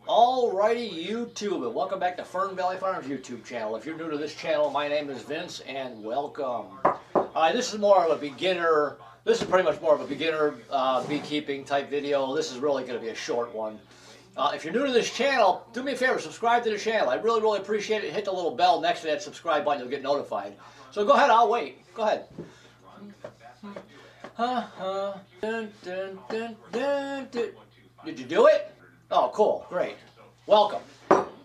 Alrighty, YouTube, and welcome back to Fernvalley Farm's YouTube channel. If you're new to this channel, my name is Vince, and welcome. This is more of a beginner. This is pretty much more of a beginner beekeeping type video. This is really going to be a short one. If you're new to this channel, do me a favor, subscribe to the channel. I really appreciate it. Hit the little bell next to that subscribe button, you'll get notified. So go ahead, I'll wait. Go ahead. Dun, dun, dun, dun, dun. Did you do it? Oh, cool. Great. Welcome.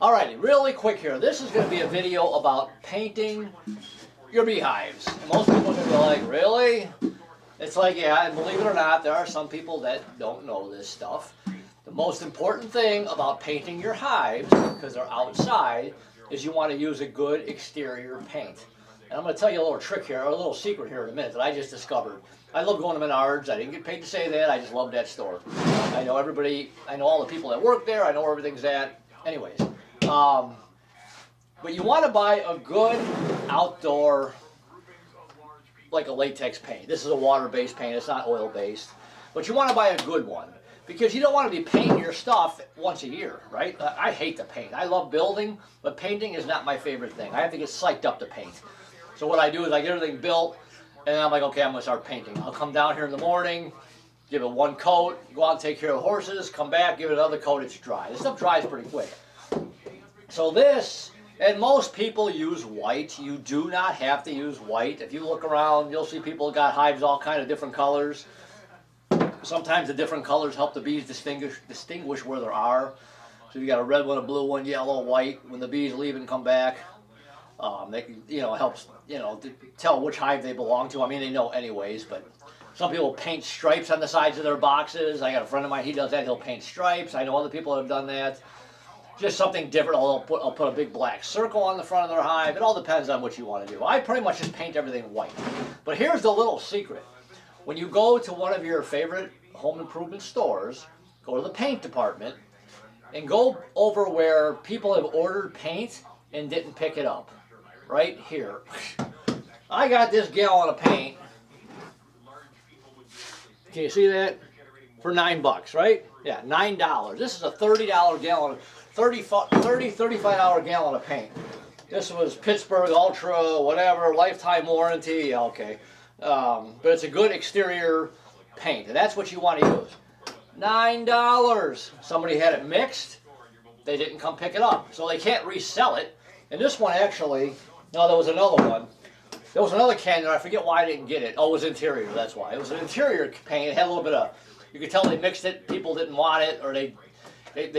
Alrighty, really quick here. This is going to be a video about painting your beehives. And most people are going to be like, really? It's like, yeah, and believe it or not, there are some people that don't know this stuff. The most important thing about painting your hives, because they're outside, is you want to use a good exterior paint. And I'm going to tell you a little trick here, or a little secret here in a minute that I just discovered. I love going to Menards. I didn't get paid to say that. I just love that store. I know everybody. I know all the people that work there. I know where everything's at. Anyways, but you want to buy a good outdoor, like a latex paint. This is a water-based paint. It's not oil-based. But you want to buy a good one because you don't want to be painting your stuff once a year, right? I hate to paint. I love building, but painting is not my favorite thing. I have to get psyched up to paint. So what I do is I get everything built, and I'm like, okay, I'm going to start painting. I'll come down here in the morning, give it one coat, go out and take care of the horses, come back, give it another coat, it's dry. This stuff dries pretty quick. So this, and most people use white. You do not have to use white. If you look around, you'll see people got hives all kind of different colors. Sometimes the different colors help the bees distinguish where they are. So you got a red one, a blue one, yellow, white. When the bees leave and come back, they can, helps, to tell which hive they belong to. I mean, they know anyways, but some people paint stripes on the sides of their boxes. I got a friend of mine, he does that. He'll paint stripes. I know other people that have done that. Just something different. I'll put a big black circle on the front of their hive. It all depends on what you want to do. I pretty much just paint everything white. But here's the little secret. When you go to one of your favorite home improvement stores, go to the paint department, and go over where people have ordered paint and didn't pick it up. Right here. I got this gallon of paint. Can you see that? For $9, right? Yeah, $9. This is a $30 gallon, $35 gallon of paint. This was Pittsburgh Ultra, whatever, lifetime warranty. Yeah, okay. But it's a good exterior paint, and that's what you want to use. $9. Somebody had it mixed. They didn't come pick it up, so they can't resell it. And this one actually, no, there was another one. There was another can there. I forget why I didn't get it. Oh, it was interior. That's why. It was an interior paint. It had a little bit of, you could tell they mixed it. People didn't want it, or they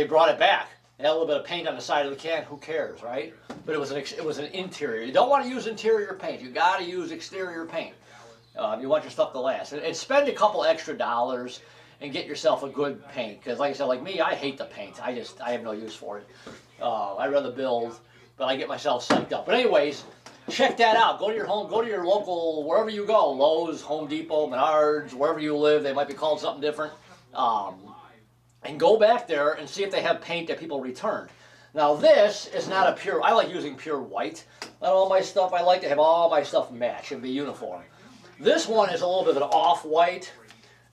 brought it back. It had a little bit of paint on the side of the can. Who cares, right? But it was an interior. You don't want to use interior paint. You got to use exterior paint. You want your stuff to last. And spend a couple extra dollars and get yourself a good paint. Because like I said, like me, I hate the paint. I have no use for it. I'd rather build, but I get myself psyched up. But anyways, check that out. Go to your home, go to your local, wherever you go, Lowe's, Home Depot, Menards, wherever you live. They might be called something different. And go back there and see if they have paint that people returned. Now this is not a pure, I like using pure white on all my stuff. I like to have all my stuff match and be uniform. This one is a little bit of an off-white.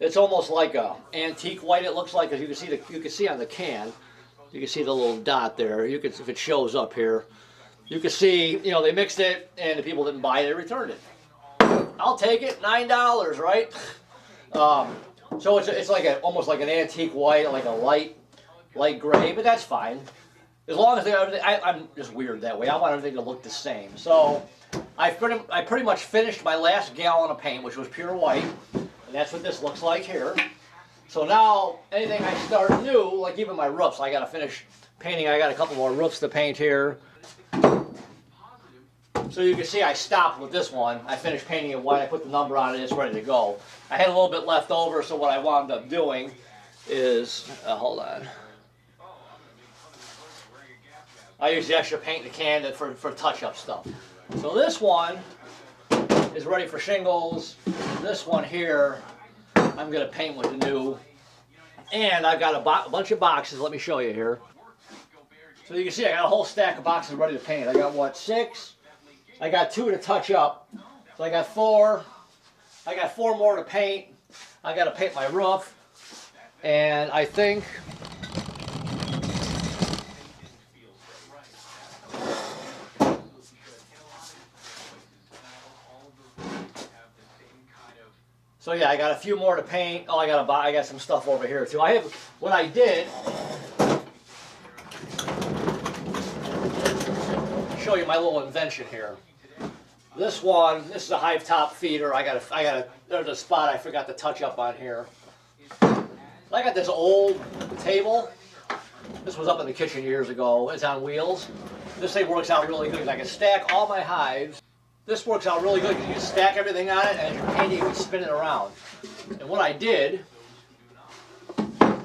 It's almost like a antique white. It looks like, as you can see on the can. You can see the little dot there. You can, if it shows up here, you can see. They mixed it, and the people didn't buy it. They returned it. I'll take it. $9, right? So it's like almost like an antique white, like a light gray, but that's fine. As long as I'm just weird that way. I want everything to look the same. So I pretty much finished my last gallon of paint, which was pure white, and that's what this looks like here. So now anything I start new, like even my roofs, I got to finish painting. I got a couple more roofs to paint here. So you can see I stopped with this one. I finished painting it white. I put the number on it. It's ready to go. I had a little bit left over, so what I wound up doing is, hold on. I use the extra paint in the can for touch-up stuff. So this one is ready for shingles. This one here, I'm going to paint with the new. And I've got a bunch of boxes. Let me show you here. So you can see I got a whole stack of boxes ready to paint. I got, what, 6? I got 2 to touch up. So I got 4. I got 4 more to paint. I got to paint my roof. And I think So yeah, I got a few more to paint. Oh, I got some stuff over here too. I have, what I did, show you my little invention here. This is a hive top feeder. There's a spot I forgot to touch up on here. I got this old table. This was up in the kitchen years ago. It's on wheels. This thing works out really good. I can stack all my hives. This works out really good because you just stack everything on it and you're painting and spinning around. And what I did, I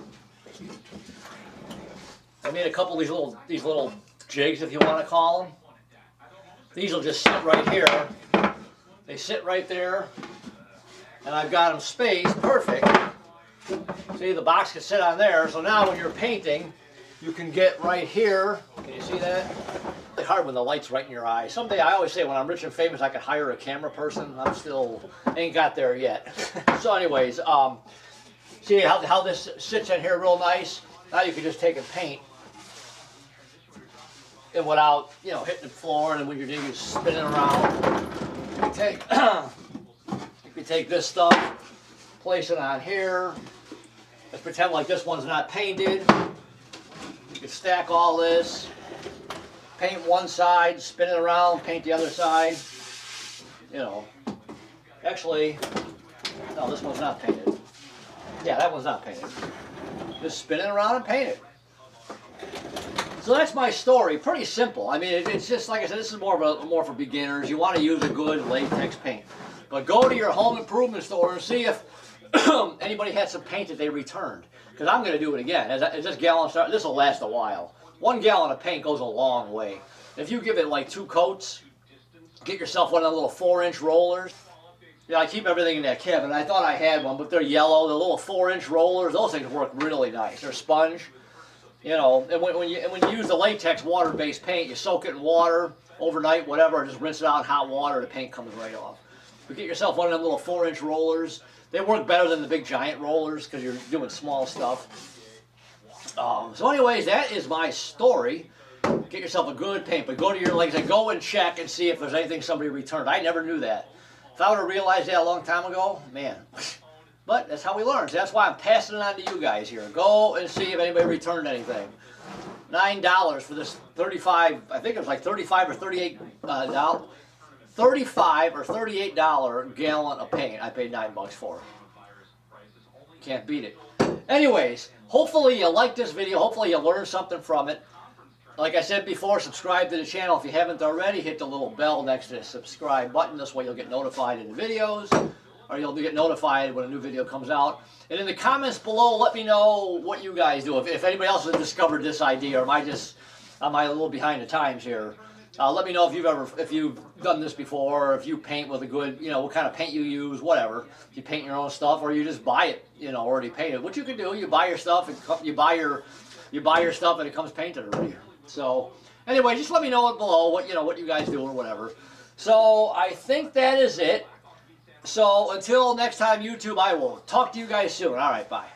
made a couple of these little jigs, if you want to call them. These will just sit right here. They sit right there, and I've got them spaced perfect. See, the box can sit on there, so now when you're painting, you can get right here. Can you see that? It's hard when the light's right in your eye. Someday, I always say, when I'm rich and famous, I could hire a camera person. I'm still, ain't got there yet. So anyways, see how this sits in here real nice? Now you can just take and paint. And without, hitting the floor, and when you're doing, spinning around, you can take this stuff, place it on here. Let's pretend like this one's not painted. You can stack all this, paint one side, spin it around, paint the other side. Actually, no, this one's not painted. Yeah, that one's not painted. Just spin it around and paint it. So that's my story. Pretty simple. I mean, it's just like I said. This is more for beginners. You want to use a good latex paint, but go to your home improvement store and see if anybody had some paint that they returned. Because I'm going to do it again. As this gallon starts, this will last a while. 1 gallon of paint goes a long way. If you give it like 2 coats, get yourself one of the little 4-inch rollers. Yeah, I keep everything in that cabinet. I thought I had one, but they're yellow. The little 4-inch rollers. Those things work really nice. They're sponge. And when you use the latex water-based paint, you soak it in water overnight, whatever, just rinse it out in hot water, the paint comes right off. But get yourself one of them little 4-inch rollers. They work better than the big giant rollers because you're doing small stuff. So anyways, that is my story. Get yourself a good paint, but go to your legs and go and check and see if there's anything somebody returned. I never knew that. If I would have realized that a long time ago, man. But that's how we learn. So that's why I'm passing it on to you guys here. Go and see if anybody returned anything. $9 for this 35, I think it was like 35 or 38 $35 or $38 gallon of paint. I paid $9 for it. Can't beat it. Anyways, hopefully you like this video. Hopefully you learned something from it. Like I said before, subscribe to the channel if you haven't already. Hit the little bell next to the subscribe button. This way you'll get notified of the videos, or you'll get notified when a new video comes out. And in the comments below, let me know what you guys do. If anybody else has discovered this idea, or am I a little behind the times here? Let me know if you've done this before, or if you paint with a good, what kind of paint you use, whatever. If you paint your own stuff, or you just buy it, already painted. What you can do, you buy your stuff, and you buy your stuff, and it comes painted already. So anyway, just let me know below what you guys do or whatever. So I think that is it. So until next time, YouTube, I will talk to you guys soon. All right, bye.